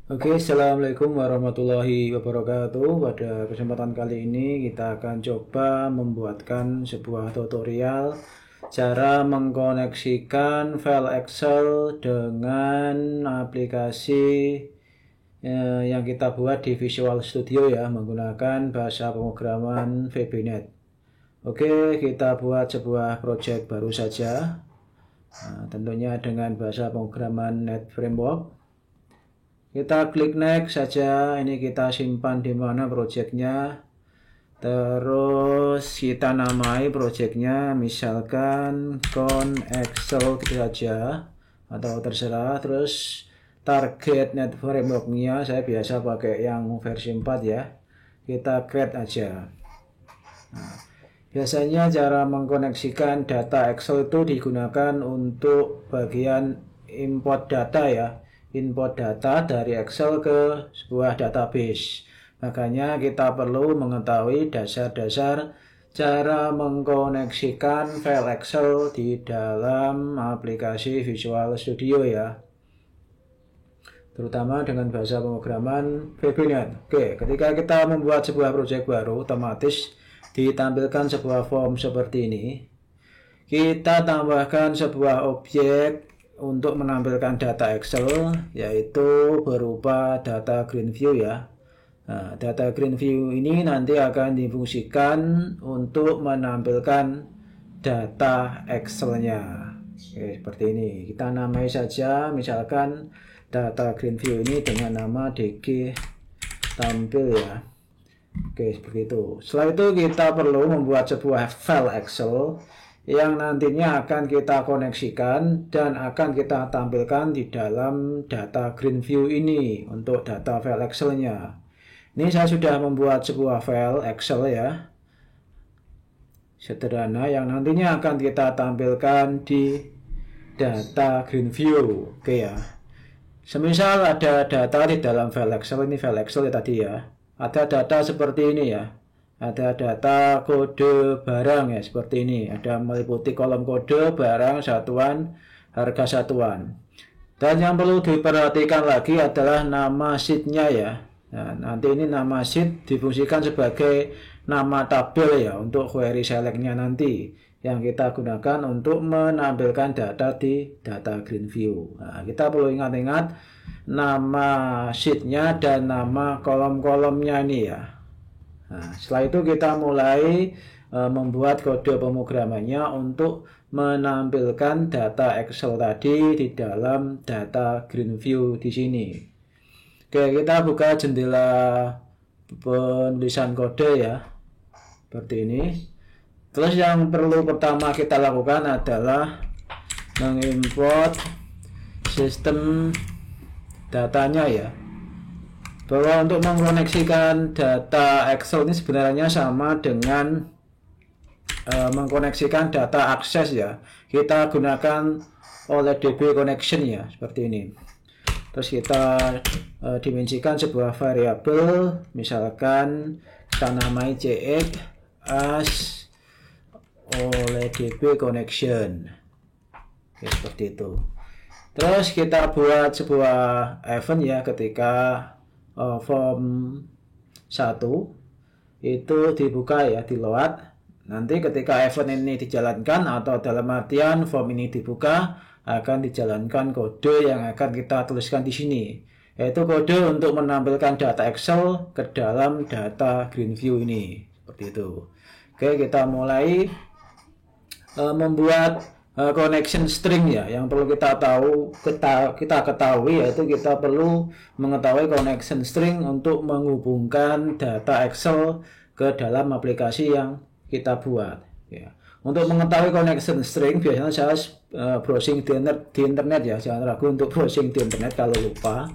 Oke, Assalamualaikum warahmatullahi wabarakatuh. Pada kesempatan kali ini kita akan coba membuatkan sebuah tutorial cara mengkoneksikan file Excel dengan aplikasi yang kita buat di Visual Studio ya, menggunakan bahasa pemrograman VB.NET. Oke, kita buat sebuah project baru saja. Tentunya dengan bahasa pemrograman Net Framework. Kita klik next saja. Ini kita simpan di mana projectnya. Terus kita namai projectnya, misalkan Excel gitu saja, atau terserah. Terus target Net Framework-nya saya biasa pakai yang versi 4 ya. Kita create aja. Biasanya cara mengkoneksikan data Excel itu digunakan untuk bagian import data ya. Input data dari Excel ke sebuah database. Makanya kita perlu mengetahui dasar-dasar cara mengkoneksikan file Excel di dalam aplikasi Visual Studio ya. Terutama dengan bahasa pemrograman VB.NET. Oke, ketika kita membuat sebuah project baru, otomatis ditampilkan sebuah form seperti ini. Kita tambahkan sebuah objek untuk menampilkan data Excel, yaitu berupa data green view ya. Nah, data green view ini nanti akan difungsikan untuk menampilkan data Excel-nya. Oke, seperti ini. Kita namai saja, misalkan data green view ini dengan nama DG tampil ya. Oke, seperti itu. Setelah itu kita perlu membuat sebuah file Excel yang nantinya akan kita koneksikan dan akan kita tampilkan di dalam data green view ini untuk data file Excel-nya. Ini saya sudah membuat sebuah file Excel ya, sederhana, yang nantinya akan kita tampilkan di data green view. Oke ya. Semisal ada data di dalam file Excel, ini file Excel ya tadi ya. Ada data seperti ini ya. Ada data kode barang ya, seperti ini. Ada meliputi kolom kode, barang, satuan, harga satuan. Dan yang perlu diperhatikan lagi adalah nama sheet-nya ya. Nah, nanti ini nama sheet difungsikan sebagai nama tabel ya, untuk query select-nya nanti, yang kita gunakan untuk menampilkan data di data green view. Nah, kita perlu ingat-ingat nama sheet-nya dan nama kolom-kolomnya ini ya. Nah, setelah itu kita mulai membuat kode pemrogramannya untuk menampilkan data Excel tadi di dalam data green view di sini. Oke, kita buka jendela penulisan kode ya, seperti ini. Terus yang perlu pertama kita lakukan adalah mengimport sistem datanya ya. Bahwa untuk mengkoneksikan data Excel ini sebenarnya sama dengan mengkoneksikan data akses ya. Kita gunakan OLEDB connection ya, seperti ini. Terus kita dimensikan sebuah variabel, misalkan kita namai cx as OLEDB connection. Oke, seperti itu. Terus kita buat sebuah event ya, ketika form 1 itu dibuka ya, di load. Nanti ketika event ini dijalankan, atau dalam artian form ini dibuka, akan dijalankan kode yang akan kita tuliskan di sini, yaitu kode untuk menampilkan data Excel ke dalam data green view ini, seperti itu. Oke, kita mulai membuat connection string ya. Yang perlu kita ketahui yaitu kita perlu mengetahui connection string untuk menghubungkan data Excel ke dalam aplikasi yang kita buat ya. Untuk mengetahui connection string biasanya saya browsing di internet ya. Jangan ragu untuk browsing di internet kalau lupa.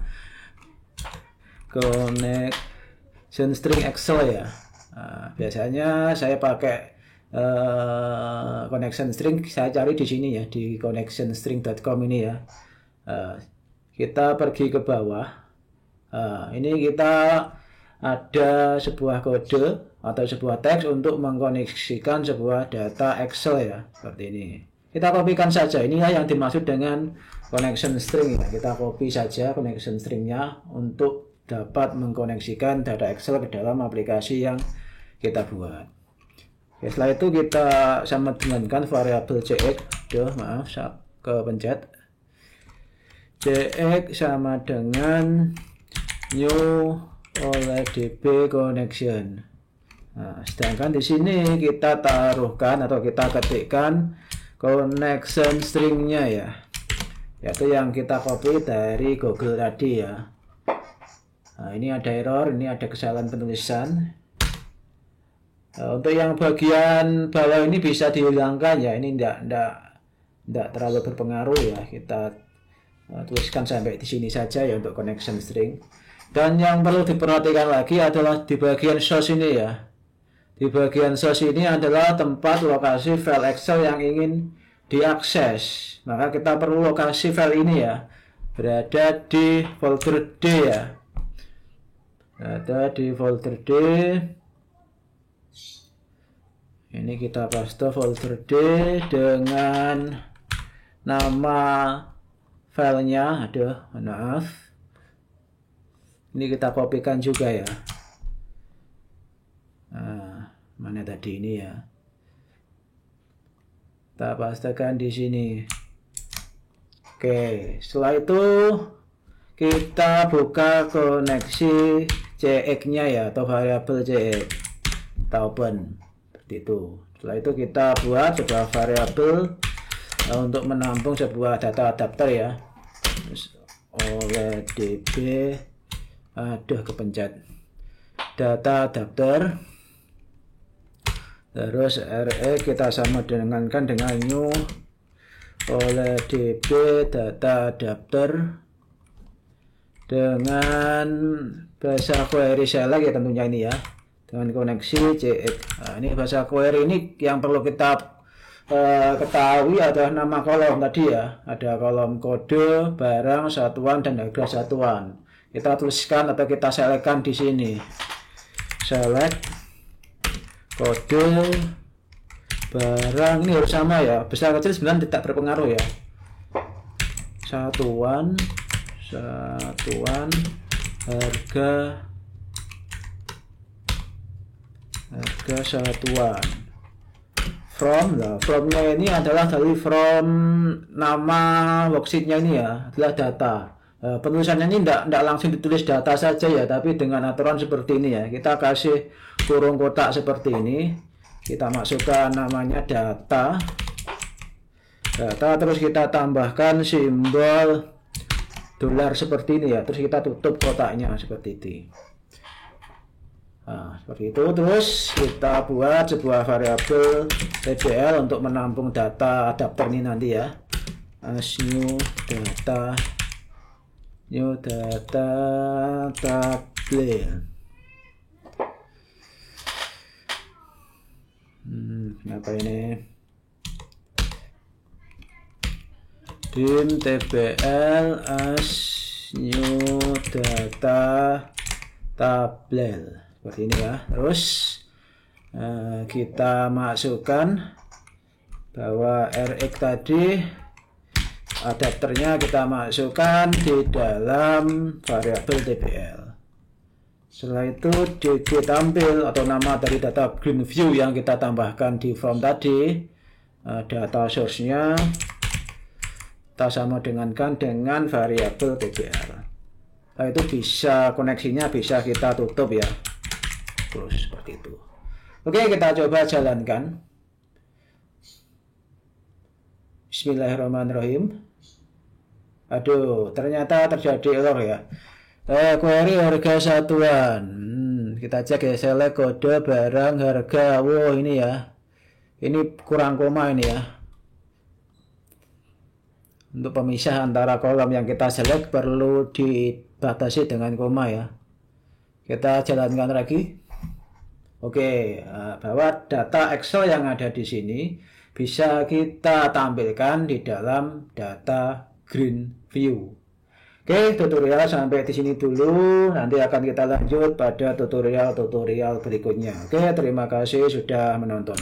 Connection string Excel ya. Nah, biasanya saya pakai connection string, saya cari di sini ya, di connectionstring.com ini ya. Kita pergi ke bawah. Ini kita ada sebuah kode atau sebuah teks untuk mengkoneksikan sebuah data Excel ya, seperti ini. Kita kopikan saja. Inilah yang dimaksud dengan connection string ya. Kita copy saja connection stringnya untuk dapat mengkoneksikan data Excel ke dalam aplikasi yang kita buat. Oke, setelah itu kita sama dengankan variabel cx. Maaf, saya kepencet. Cx sama dengan new oleh db connection. Nah, sedangkan di sini kita taruhkan atau kita ketikkan connection stringnya ya, yaitu yang kita copy dari Google tadi ya. Nah, ini ada error, ini ada kesalahan penulisan. Untuk yang bagian bawah ini bisa dihilangkan ya, ini tidak terlalu berpengaruh ya. Kita tuliskan sampai di sini saja ya untuk connection string. Dan yang perlu diperhatikan lagi adalah di bagian source ini ya. Di bagian source ini adalah tempat lokasi file Excel yang ingin diakses. Maka kita perlu lokasi file ini ya, berada di folder D ya. Ada di folder D. Ini kita paste folder D dengan nama filenya. Aduh, maaf. Ini kita kopikan juga ya. Nah, mana tadi ini ya? Kita pastekan di sini. Oke, setelah itu kita buka koneksi cx-nya ya, atau variabel cx. Kita open seperti itu. Setelah itu kita buat sebuah variabel untuk menampung sebuah data adapter ya. Terus oleh db, aduh kepencet, data adapter. Terus re kita sama dengankan dengan new oleh db data adapter dengan bahasa query select ya tentunya ini ya, dengan koneksi cx. Nah, ini bahasa query ini yang perlu kita ketahui adalah nama kolom tadi ya. Ada kolom kode, barang, satuan, dan harga satuan. Kita tuliskan atau kita selectkan di sini. Select kode, barang, ini harus sama ya. Besar kecil sebenarnya tidak berpengaruh ya. Satuan, harga satuan. Fromnya ini adalah dari from nama worksheetnya ini ya, adalah data. Penulisannya ini tidak langsung ditulis data saja ya, tapi dengan aturan seperti ini ya. Kita kasih kurung kotak seperti ini, kita masukkan namanya data, terus kita tambahkan simbol dolar seperti ini ya, terus kita tutup kotaknya seperti ini. Nah, seperti itu. Terus kita buat sebuah variabel tbl untuk menampung data adapter ini nanti ya, as new data table. Kenapa ini dim tbl as new data table seperti ini ya. Terus kita masukkan bahwa rx tadi adapternya kita masukkan di dalam variabel tbl. Setelah itu dg tampil atau nama dari data green view yang kita tambahkan di form tadi, data source-nya kita sama dengankan dengan variabel tbl. Nah, itu bisa koneksinya bisa kita tutup ya. Terus seperti itu. Oke, kita coba jalankan. Bismillahirrahmanirrahim. Aduh, ternyata terjadi error ya. Query harga satuan. Kita cek ya, select kode, barang, harga. Wow, ini ya. Ini kurang koma ini ya. Untuk pemisah antara kolom yang kita select perlu dibatasi dengan koma ya. Kita jalankan lagi. Oke, bahwa data Excel yang ada di sini bisa kita tampilkan di dalam data green view. Oke, tutorial sampai di sini dulu. Nanti akan kita lanjut pada tutorial berikutnya. Oke, terima kasih sudah menonton.